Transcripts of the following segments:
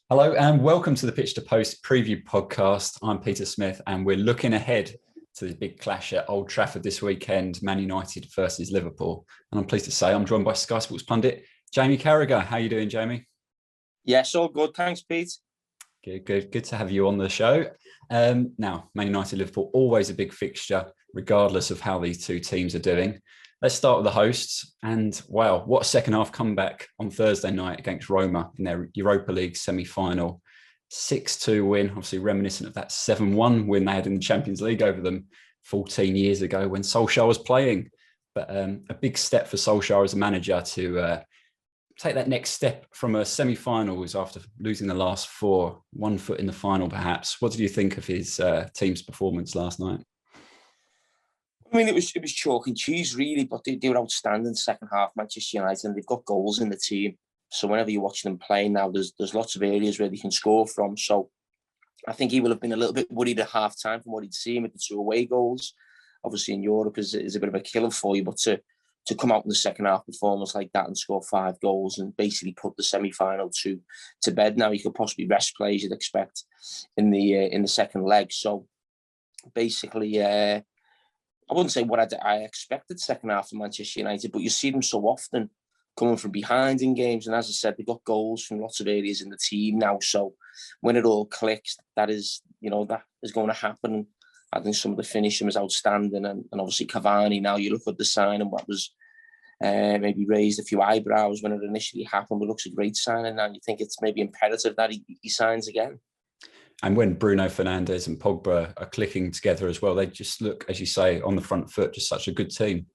Hello and welcome to the Pitch to Post preview podcast. I'm Peter Smith and we're looking ahead to the big clash at Old Trafford this weekend, Man United versus Liverpool. And I'm pleased to say I'm joined by Sky Sports pundit Jamie Carragher. How are you doing, Jamie? Yes, all good. Thanks, Pete. Good to have you on the show. Now, Man United Liverpool, always a big fixture, regardless of how these two teams are doing. Let's start with the hosts. And wow, what a second half comeback on Thursday night against Roma in their Europa League semi-final. 6-2 win, obviously reminiscent of that 7-1 win they had in the Champions League over them 14 years ago when Solskjaer was playing. But a big step for Solskjaer as a manager to take that next step from a semi-finals after losing the last four, 1 foot in the final perhaps. What did you think of his team's performance last night? I mean, it was chalk and cheese, really, but they were outstanding second half, Manchester United, and they've got goals in the team. So whenever you're watching them play now, there's lots of areas where they can score from. So I think he will have been a little bit worried at half-time from what he'd seen with the 2 away goals. Obviously, in Europe is a bit of a killer for you, but to come out in the second half performance like that and score 5 goals and basically put the semi-final to bed now, he could possibly rest players you'd expect in the second leg. So basically, I wouldn't say what I expected second half of Manchester United, but you see them so often coming from behind in games. And as I said, they've got goals from lots of areas in the team now. So when it all clicks, that is going to happen. I think some of the finishing was outstanding. And obviously Cavani, now you look at the sign and what was maybe raised a few eyebrows when it initially happened, but looks a great signing now. You think it's maybe imperative that he signs again. And when Bruno Fernandes and Pogba are clicking together as well, they just look, as you say, on the front foot, just such a good team.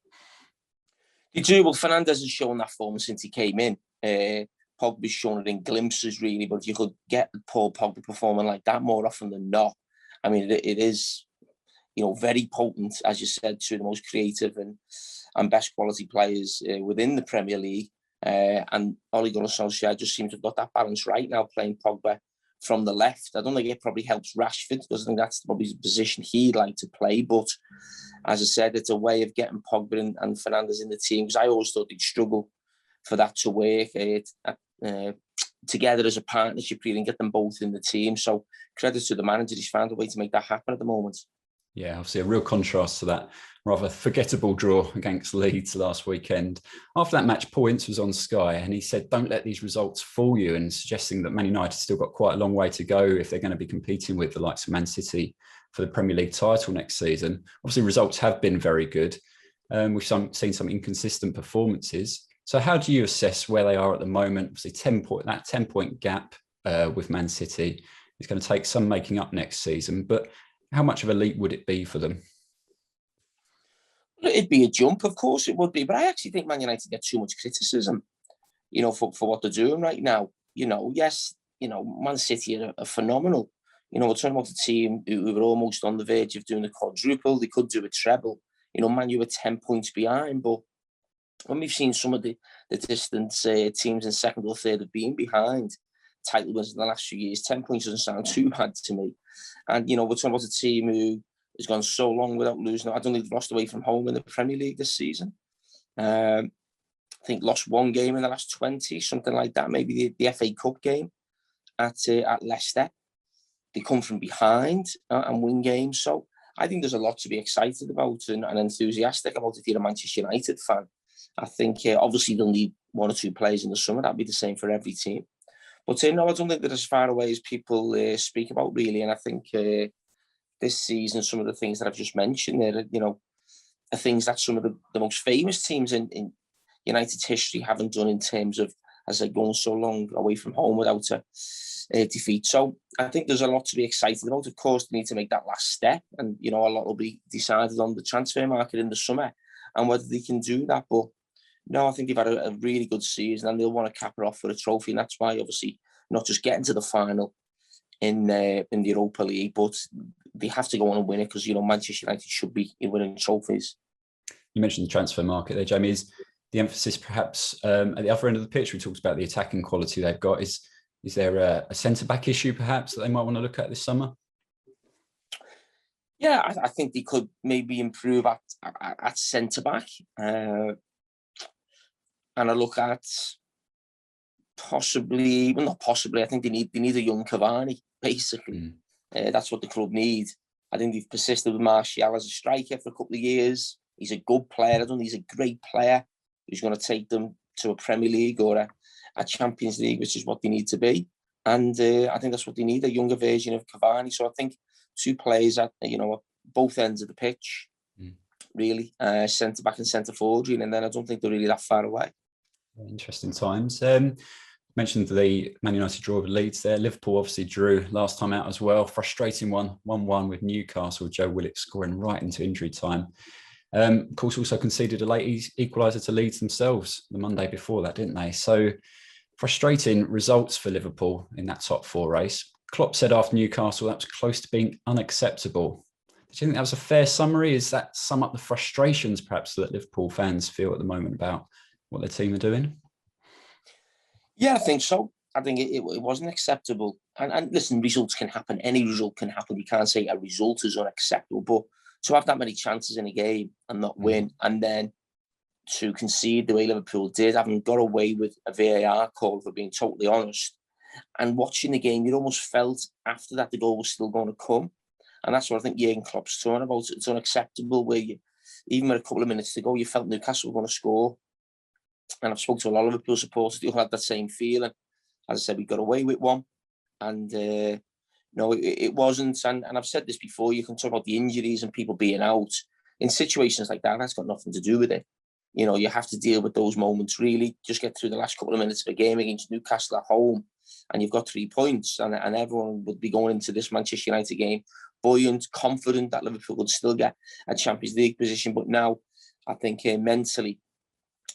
They do. Well, Fernandes has shown that form since he came in. Pogba's shown it in glimpses, really, but if you could get Paul Pogba performing like that more often than not, I mean, it is, very potent, as you said, to the most creative and best quality players within the Premier League. And Ole Gunnar Solskjaer just seems to have got that balance right now, playing Pogba from the left. I don't think it probably helps Rashford because I think that's probably the position he'd like to play. But as I said, it's a way of getting Pogba and Fernandes in the team, because I always thought they'd struggle for that to work together as a partnership, really, and get them both in the team. So credit to the manager, he's found a way to make that happen at the moment. Yeah, obviously a real contrast to that rather forgettable draw against Leeds last weekend. After that match, Paul Ince was on Sky and he said, don't let these results fool you, and suggesting that Man United still got quite a long way to go if they're going to be competing with the likes of Man City for the Premier League title next season. Obviously, results have been very good. We've seen some inconsistent performances. So how do you assess where they are at the moment? Obviously, 10-point gap with Man City is going to take some making up next season, but how much of a leap would it be for them? It'd be a jump, of course it would be, but I actually think Man United get too much criticism, for what they're doing right now. Yes, Man City are phenomenal. We're talking about a team who were almost on the verge of doing a quadruple. They could do a treble. Man U were 10 points behind, but when we've seen some of the distant teams in second or third have been behind title wins in the last few years, 10 points doesn't sound too bad to me. And, we're talking about a team who has gone so long without losing. I don't think they've lost away from home in the Premier League this season. I think lost 1 game in the last 20, something like that. Maybe the FA Cup game at Leicester. They come from behind and win games. So I think there's a lot to be excited about and enthusiastic about if you're a Manchester United fan. I think obviously they'll need 1 or 2 players in the summer. That'd be the same for every team. But no, I don't think they're as far away as people speak about, really. And I think this season, some of the things that I've just mentioned there, are things that some of the most famous teams in United's history haven't done in terms of, as they're going so long away from home without a defeat. So I think there's a lot to be excited about. Of course, they need to make that last step. And, a lot will be decided on the transfer market in the summer and whether they can do that. But no, I think they've had a really good season and they'll want to cap it off with a trophy. And that's why, obviously, not just getting to the final in the Europa League, but they have to go on and win it because, Manchester United should be winning trophies. You mentioned the transfer market there, Jamie. Is the emphasis perhaps at the other end of the pitch? We talked about the attacking quality they've got. Is there a centre-back issue perhaps that they might want to look at this summer? Yeah, I think they could maybe improve at centre-back. And I look at possibly, well, not possibly. I think they need a young Cavani, basically. That's what the club need. I think they've persisted with Martial as a striker for a couple of years. He's a good player. I don't think he's a great player who's going to take them to a Premier League or a Champions League, which is what they need to be. And I think that's what they need, a younger version of Cavani. So I think two players at both ends of the pitch, really, centre back and centre forward, and then I don't think they're really that far away. Interesting times. Mentioned the Man United draw with Leeds there. Liverpool obviously drew last time out as well. Frustrating 1-1 with Newcastle. Joe Willock scoring right into injury time. Of course, also conceded a late equaliser to Leeds themselves the Monday before that, didn't they? So frustrating results for Liverpool in that top four race. Klopp said after Newcastle that was close to being unacceptable. Do you think that was a fair summary? Does that sum up the frustrations perhaps that Liverpool fans feel at the moment about what their team are doing? Yeah, I think so. I think it wasn't acceptable. And listen, results can happen. Any result can happen. You can't say a result is unacceptable. But to have that many chances in a game and not win, and then to concede the way Liverpool did, having got away with a VAR call, for being totally honest, and watching the game, you almost felt after that the goal was still going to come. And that's what I think Jurgen Klopp's talking about. It's unacceptable where even with a couple of minutes to go, you felt Newcastle were going to score. And I've spoken to a lot of Liverpool supporters who had that same feeling. As I said, we got away with one. And no, it wasn't. And I've said this before, you can talk about the injuries and people being out. In situations like that, that's got nothing to do with it. You have to deal with those moments, really. Just get through the last couple of minutes of a game against Newcastle at home, and you've got 3 points. And everyone would be going into this Manchester United game buoyant, confident that Liverpool would still get a Champions League position. But now, I think mentally,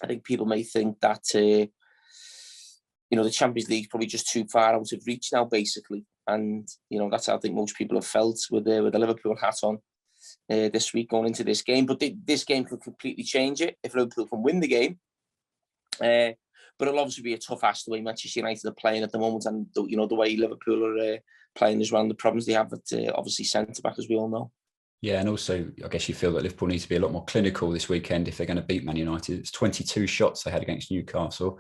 I think people may think that, the Champions League is probably just too far out of reach now, basically. And, that's how I think most people have felt with the Liverpool hat on this week going into this game. But this game could completely change it if Liverpool can win the game. But it'll obviously be a tough ask the way Manchester United are playing at the moment, and, the way Liverpool are playing as well, and the problems they have at, obviously, centre-back, as we all know. Yeah, and also, I guess you feel that Liverpool need to be a lot more clinical this weekend if they're going to beat Man United. It's 22 shots they had against Newcastle.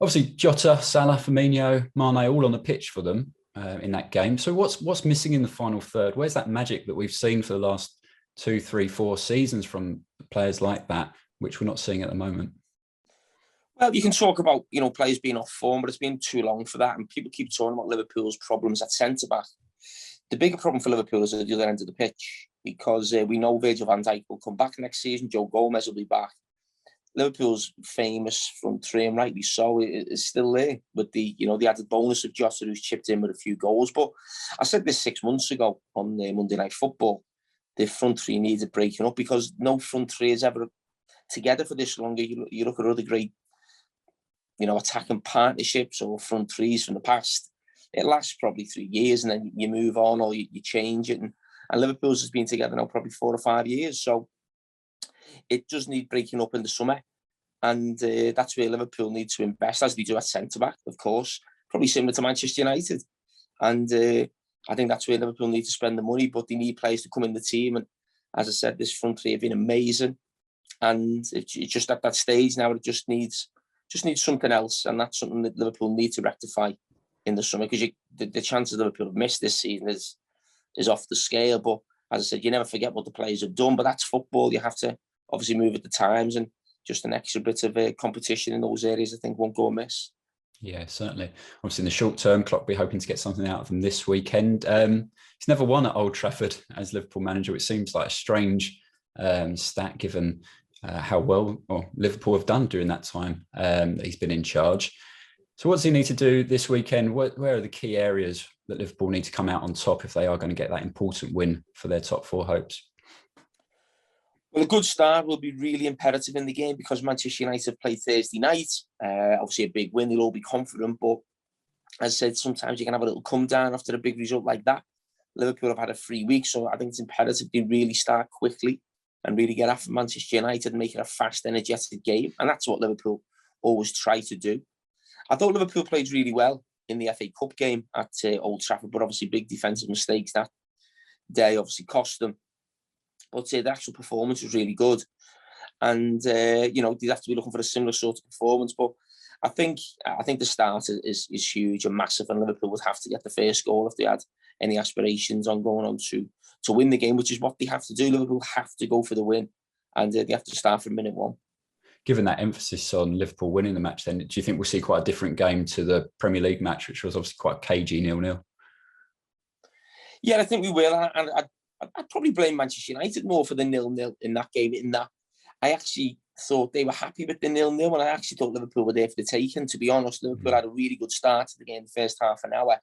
Obviously, Jota, Salah, Firmino, Mane, all on the pitch for them in that game. So what's missing in the final third? Where's that magic that we've seen for the last 2, 3, 4 seasons from players like that, which we're not seeing at the moment? Well, you can talk about, players being off form, but it's been too long for that. And people keep talking about Liverpool's problems at centre-back. The bigger problem for Liverpool is at the other end of the pitch, because we know Virgil van Dijk will come back next season. Joe Gomez will be back. Liverpool's famous front three, and rightly so, is still there with the added bonus of Jota, who's chipped in with a few goals. But I said this 6 months ago on Monday Night Football. The front three needed breaking up, because no front three is ever together for this long. You look at other great, attacking partnerships or front threes from the past. It lasts probably 3 years, and then you move on or you change it. And Liverpool's has been together now probably 4 or 5 years. So it does need breaking up in the summer. And that's where Liverpool need to invest, as they do at centre-back, of course. Probably similar to Manchester United. And I think that's where Liverpool need to spend the money, but they need players to come in the team. And as I said, this front three have been amazing. And it's just at that stage now, it just needs something else. And that's something that Liverpool need to rectify in the summer, because the chances Liverpool have missed this season is off the scale. But as I said, you never forget what the players have done, but that's football. You have to obviously move at the times, and just an extra bit of competition in those areas, I think, won't go amiss. Yeah, certainly. Obviously, in the short term, Klopp will be hoping to get something out of them this weekend. He's never won at Old Trafford as Liverpool manager, which seems like a strange stat given how well Liverpool have done during that time that he's been in charge. So what does he need to do this weekend? Where are the key areas that Liverpool need to come out on top if they are going to get that important win for their top 4 hopes? Well, a good start will be really imperative in the game, because Manchester United play Thursday night. Obviously, a big win, they'll all be confident. But as I said, sometimes you can have a little come down after a big result like that. Liverpool have had a free week, so I think it's imperative they really start quickly and really get after Manchester United and make it a fast, energetic game. And that's what Liverpool always try to do. I thought Liverpool played really well in the FA Cup game at Old Trafford, but obviously big defensive mistakes that day obviously cost them. But the actual performance was really good. And, they'd have to be looking for a similar sort of performance. But think the start is huge and massive, and Liverpool would have to get the first goal if they had any aspirations on going on to win the game, which is what they have to do. Liverpool have to go for the win, and they have to start from minute one. Given that emphasis on Liverpool winning the match, then do you think we'll see quite a different game to the Premier League match, which was obviously quite cagey 0-0? Yeah, I think we will, and I'd probably blame Manchester United more for the 0-0 in that game. In that, I actually thought they were happy with the 0-0, and I actually thought Liverpool were there for the taking. To be honest, Liverpool had a really good start to the game, the first half an hour,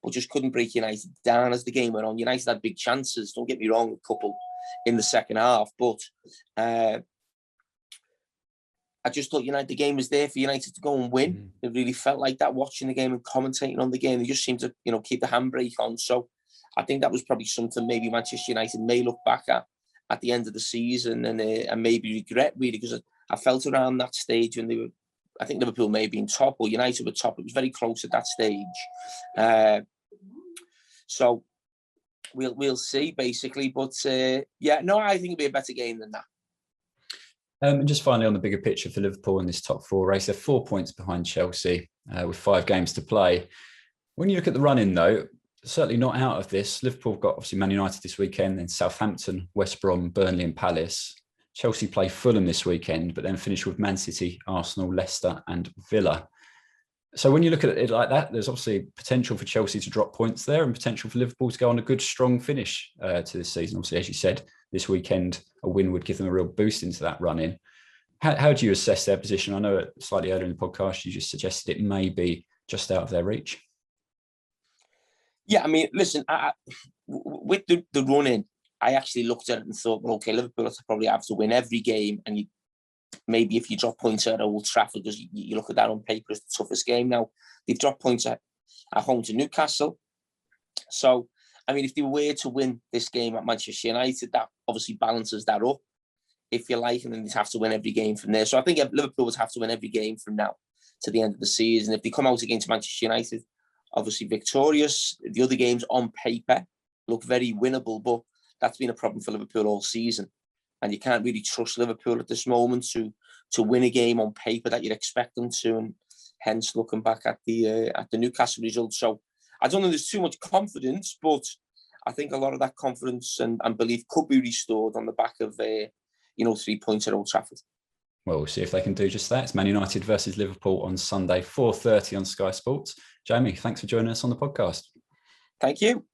but just couldn't break United down as the game went on. United had big chances, don't get me wrong, a couple in the second half, but I just thought the game was there for United to go and win. It really felt like that, watching the game and commentating on the game. They just seemed to, keep the handbrake on. So I think that was probably something maybe Manchester United may look back at the end of the season and maybe regret, really, because I felt around that stage when I think Liverpool may have been top or United were top. It was very close at that stage. So we'll see, basically. But I think it'll be a better game than that. And just finally, on the bigger picture for Liverpool in this top four race, they're 4 points behind Chelsea with 5 games to play. When you look at the run-in, though, certainly not out of this. Liverpool have got obviously Man United this weekend, then Southampton, West Brom, Burnley and Palace. Chelsea play Fulham this weekend, but then finish with Man City, Arsenal, Leicester and Villa. So when you look at it like that, there's obviously potential for Chelsea to drop points there and potential for Liverpool to go on a good, strong finish to this season. Obviously, as you said, this weekend, a win would give them a real boost into that run-in. How do you assess their position? I know slightly earlier in the podcast, you just suggested it may be just out of their reach. Yeah, I mean, listen, with the run-in, I actually looked at it and thought, well, okay, Liverpool will probably have to win every game, and maybe if you drop points at Old Trafford, because you look at that on paper as the toughest game. Now, they've dropped points at home to Newcastle. So, I mean, if they were to win this game at Manchester United, that obviously balances that up, if you like, and then they'd have to win every game from there. So I think Liverpool would have to win every game from now to the end of the season. If they come out against Manchester United, obviously victorious, the other games on paper look very winnable, but that's been a problem for Liverpool all season. And you can't really trust Liverpool at this moment to win a game on paper that you'd expect them to, and hence looking back at the Newcastle result. So I don't think there's too much confidence, but I think a lot of that confidence and belief could be restored on the back of 3 points at Old Trafford. Well, we'll see if they can do just that. It's Man United versus Liverpool on Sunday, 4:30 on Sky Sports. Jamie, thanks for joining us on the podcast. Thank you.